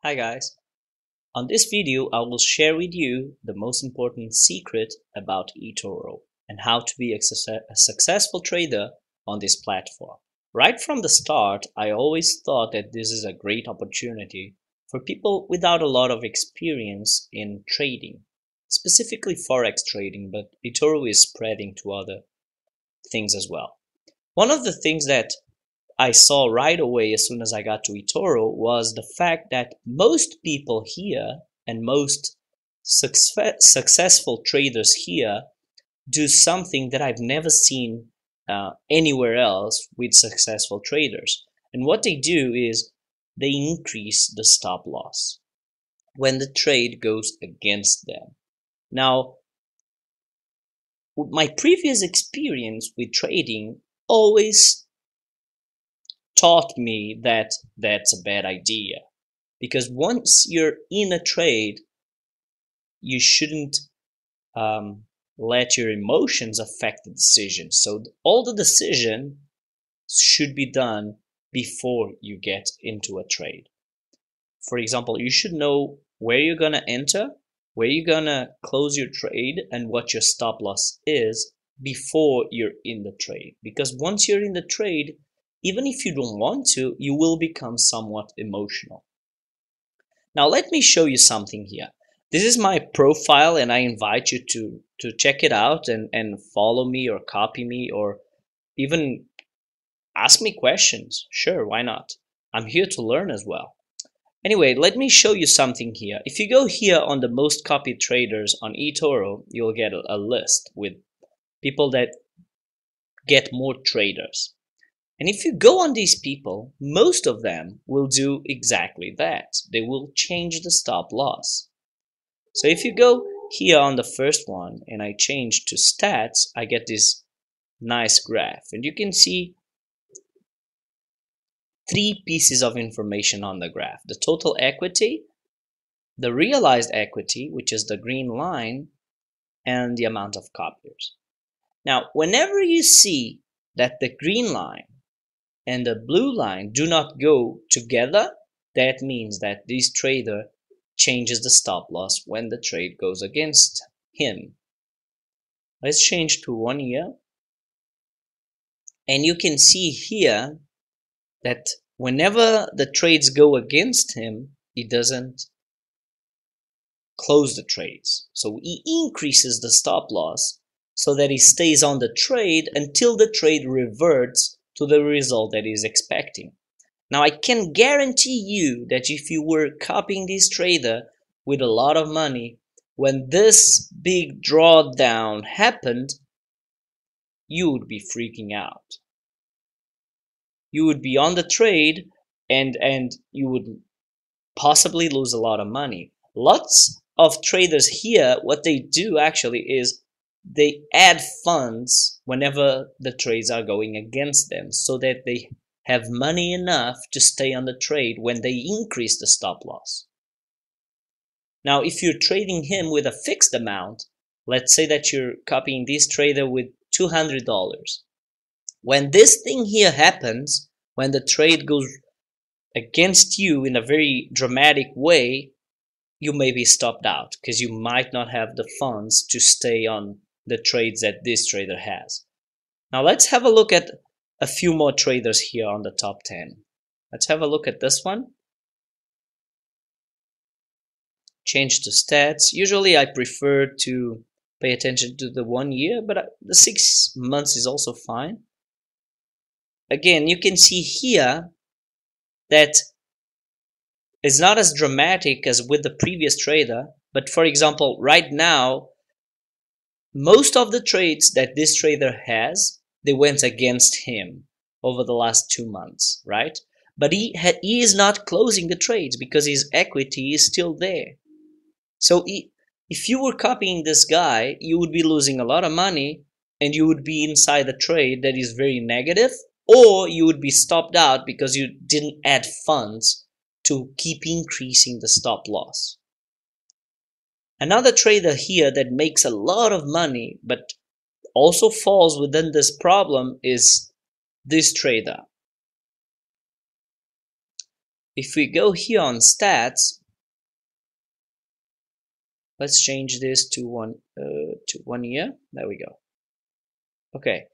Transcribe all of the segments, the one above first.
Hi guys, on this video I will share with you the most important secret about eToro and how to be a successful trader on this platform. Right from the start, I always thought that this is a great opportunity for people without a lot of experience in trading, specifically forex trading, but eToro is spreading to other things as well. One of the things that I saw right away as soon as I got to eToro was the fact that most people here and most successful traders here do something that I've never seen anywhere else with successful traders. And what they do is they increase the stop loss when the trade goes against them. Now, my previous experience with trading always taught me that that's a bad idea, because once you're in a trade you shouldn't let your emotions affect the decision. So all the decision should be done before you get into a trade. For example, you should know where you're gonna enter, where you're gonna close your trade, and what your stop loss is before you're in the trade, because once you're in the trade, even if you don't want to, you will become somewhat emotional. Now let me show you something here. This is my profile and I invite you to check it out and follow me or copy me or even ask me questions. Sure, why not? I'm here to learn as well. Anyway, let me show you something here. If you go here on the most copied traders on eToro, you'll get a list with people that get more traders. And if you go on these people, most of them will do exactly that. They will change the stop loss. So if you go here on the first one and I change to stats, I get this nice graph. And you can see three pieces of information on the graph: the total equity, the realized equity, which is the green line, and the amount of copiers. Now, whenever you see that the green line and the blue line do not go together, that means that this trader changes the stop loss when the trade goes against him. Let's change to 1 year. And you can see here that whenever the trades go against him, he doesn't close the trades. So he increases the stop loss so that he stays on the trade until the trade reverts to the result that he's expecting. Now, I can guarantee you that if you were copying this trader with a lot of money, when this big drawdown happened, you would be freaking out. You would be on the trade and you would possibly lose a lot of money. Lots of traders here, what they do actually is they add funds whenever the trades are going against them so that they have money enough to stay on the trade when they increase the stop loss. Now, if you're trading him with a fixed amount, let's say that you're copying this trader with $200. When this thing here happens, when the trade goes against you in a very dramatic way, you may be stopped out because you might not have the funds to stay on the trades that this trader has. Now let's have a look at a few more traders here on the top 10. Let's have a look at this one. Change to stats. Usually I prefer to pay attention to the 1 year, but the 6 months is also fine. Again, you can see here that it's not as dramatic as with the previous trader, but for example, right now, most of the trades that this trader has, they went against him over the last 2 months, right? But he is not closing the trades because his equity is still there. So if you were copying this guy, you would be losing a lot of money and you would be inside a trade that is very negative, or you would be stopped out because you didn't add funds to keep increasing the stop loss. Another trader here that makes a lot of money but also falls within this problem is this trader. if we go here on stats, let's change this to 1 year. There we go. Okay.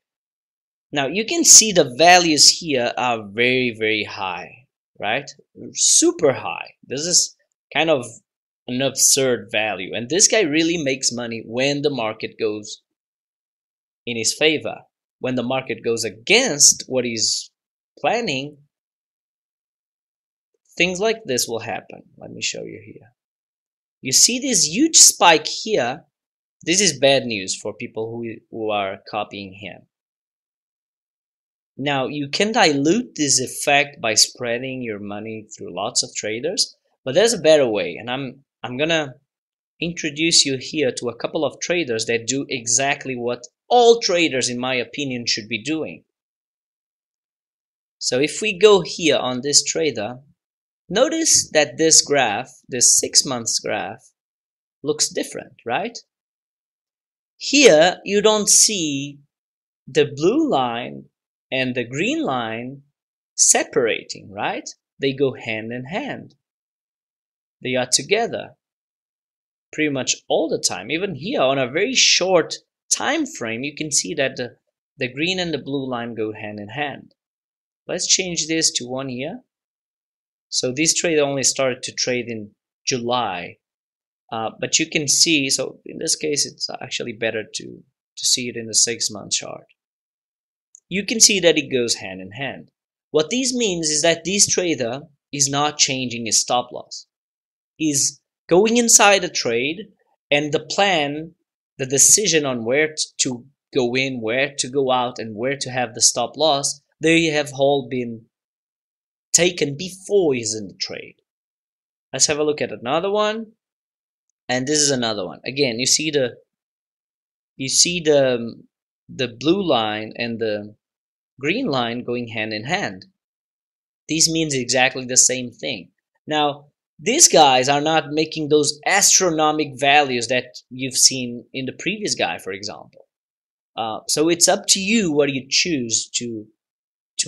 Now you can see the values here are very, very high, right? Super high. This is kind of an absurd value. And this guy really makes money when the market goes in his favor. When the market goes against what he's planning, things like this will happen. Let me show you here. You see this huge spike here. This is bad news for people who are copying him. Now, you can dilute this effect by spreading your money through lots of traders, but there's a better way, and I'm gonna introduce you here to a couple of traders that do exactly what all traders, in my opinion, should be doing. So if we go here on this trader, notice that this graph, this 6 months graph, looks different, right? Here, you don't see the blue line and the green line separating, right? They go hand in hand. They are together pretty much all the time. Even here on a very short time frame, you can see that the green and the blue line go hand in hand. Let's change this to 1 year. So this trade only started to trade in July, but you can see, so in this case, it's actually better to see it in the 6 month chart. You can see that it goes hand in hand. What this means is that this trader is not changing his stop loss. He's going inside a trade, and the plan, the decision on where to go in, where to go out, and where to have the stop loss, they have all been taken before he's in the trade. Let's have a look at another one. And this is another one. Again, you see the blue line and the green line going hand in hand. This means exactly the same thing. Now, these guys are not making those astronomical values that you've seen in the previous guy, for example. So it's up to you what you choose to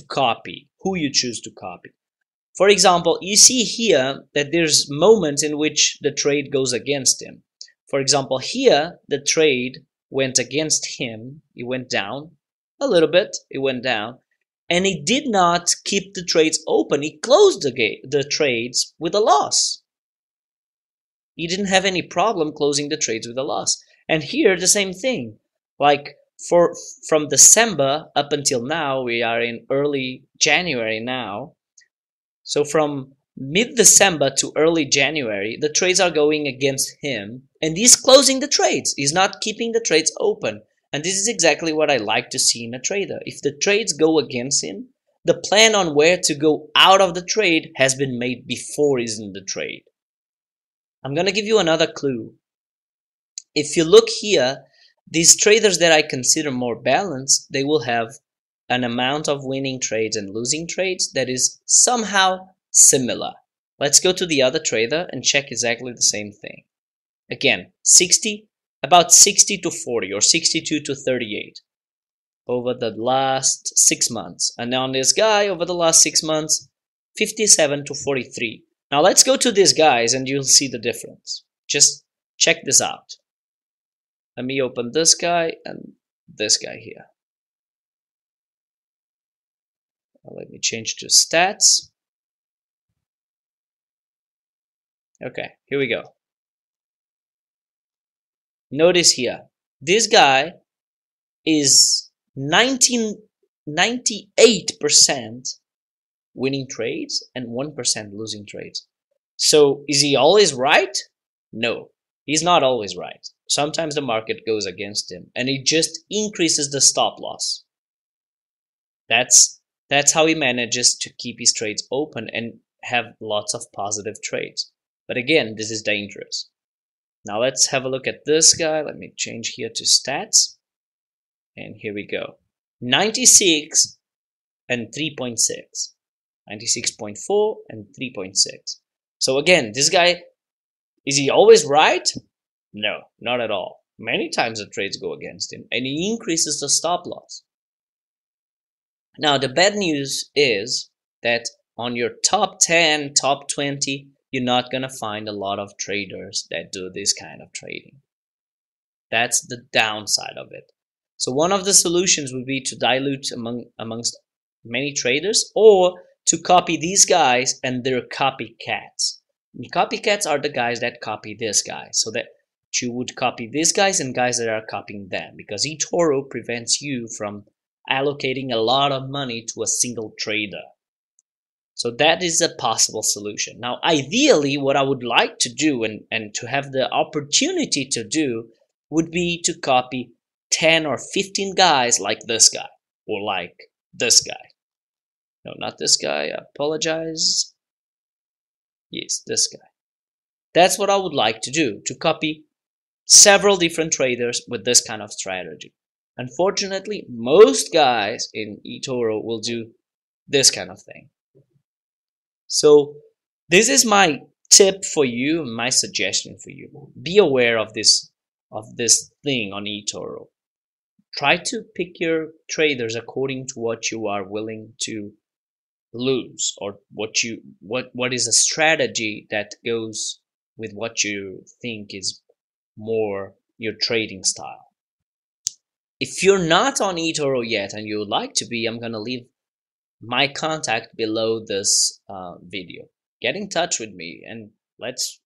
copy, who you choose to copy. For example, you see here that there's moments in which the trade goes against him. For example, here the trade went against him. It went down a little bit. It went down. And he did not keep the trades open. He closed the trades with a loss. He didn't have any problem closing the trades with a loss. And here, the same thing. Like from December up until now, we are in early January now. So from mid-December to early January, the trades are going against him, and he's closing the trades. He's not keeping the trades open. And this is exactly what I like to see in a trader. If the trades go against him, the plan on where to go out of the trade has been made before he's in the trade. I'm going to give you another clue. If you look here, these traders that I consider more balanced, they will have an amount of winning trades and losing trades that is somehow similar. Let's go to the other trader and check exactly the same thing. Again, about 60 to 40 or 62 to 38 over the last 6 months. And on this guy, over the last 6 months, 57 to 43. Now let's go to these guys and you'll see the difference. Just check this out. Let me open this guy and this guy here. Let me change to stats. Okay, here we go. Notice here, this guy is 98% winning trades and 1% losing trades. So is he always right? No, he's not always right. Sometimes the market goes against him and it just increases the stop loss. That's how he manages to keep his trades open and have lots of positive trades. But again, this is dangerous. Now let's have a look at this guy. Let me change here to stats. And here we go. 96 and 3.6. 96.4 and 3.6. So again, this guy, is he always right? No, not at all. Many times the trades go against him and he increases the stop loss. Now the bad news is that on your top 10, top 20, you're not going to find a lot of traders that do this kind of trading. That's the downside of it. So one of the solutions would be to dilute amongst many traders, or to copy these guys and their copycats. And copycats are the guys that copy this guy, so that you would copy these guys and guys that are copying them, because eToro prevents you from allocating a lot of money to a single trader. So that is a possible solution. Now, ideally, what I would like to do and to have the opportunity to do would be to copy 10 or 15 guys like this guy, or like this guy. No, not this guy. I apologize. Yes, this guy. That's what I would like to do, to copy several different traders with this kind of strategy. Unfortunately, most guys in eToro will do this kind of thing. So this is my tip for you, my suggestion for you. Be aware of this thing on eToro. Try to pick your traders according to what you are willing to lose, or what is a strategy that goes with what you think is more your trading style. If you're not on eToro yet and you would like to be, I'm gonna leave my contact below this video. Get in touch with me and let's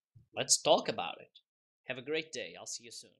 talk about it. Have a great day. I'll see you soon.